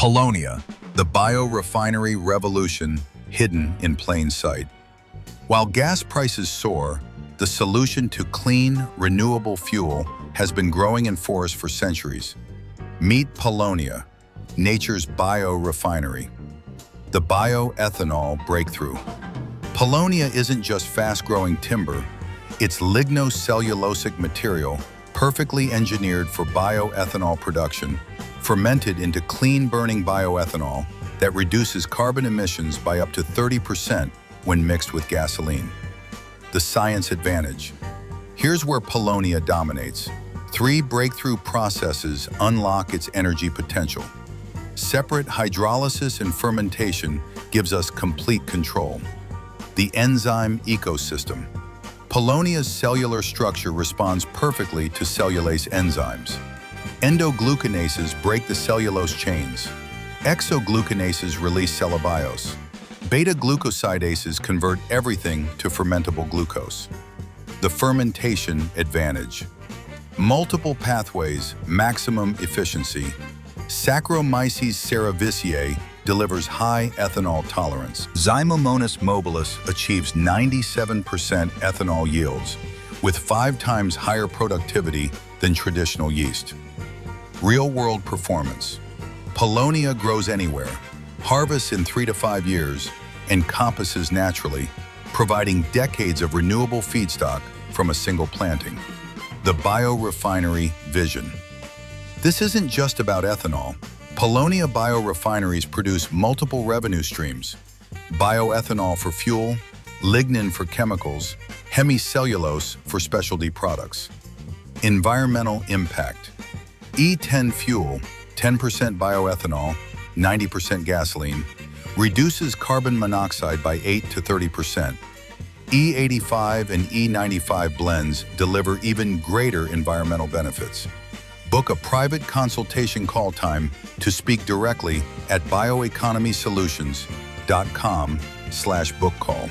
Paulownia, the biorefinery revolution hidden in plain sight. While gas prices soar, the solution to clean, renewable fuel has been growing in forests for centuries. Meet Paulownia, nature's biorefinery. The bioethanol breakthrough. Paulownia isn't just fast-growing timber, it's lignocellulosic material perfectly engineered for bioethanol production, fermented into clean-burning bioethanol that reduces carbon emissions by up to 30% when mixed with gasoline. The science advantage. Here's where Paulownia dominates. 3 breakthrough processes unlock its energy potential. Separate hydrolysis and fermentation gives us complete control. The enzyme ecosystem. Paulownia's cellular structure responds perfectly to cellulase enzymes. Endoglucanases break the cellulose chains. Exoglucanases release cellobiose. Beta-glucosidases convert everything to fermentable glucose. The fermentation advantage. Multiple pathways, maximum efficiency. Saccharomyces cerevisiae delivers high ethanol tolerance. Zymomonas mobilis achieves 97% ethanol yields, with 5 times higher productivity than traditional yeast. Real-world performance. Paulownia grows anywhere, harvests in 3 to 5 years, and compasses naturally, providing decades of renewable feedstock from a single planting. The biorefinery vision. This isn't just about ethanol. Paulownia biorefineries produce multiple revenue streams: bioethanol for fuel, lignin for chemicals, hemicellulose for specialty products. Environmental impact. E10 fuel, 10% bioethanol, 90% gasoline, reduces carbon monoxide by 8 to 30%. E85 and E95 blends deliver even greater environmental benefits. Book a private consultation call time to speak directly at bioeconomysolutions.com/book call.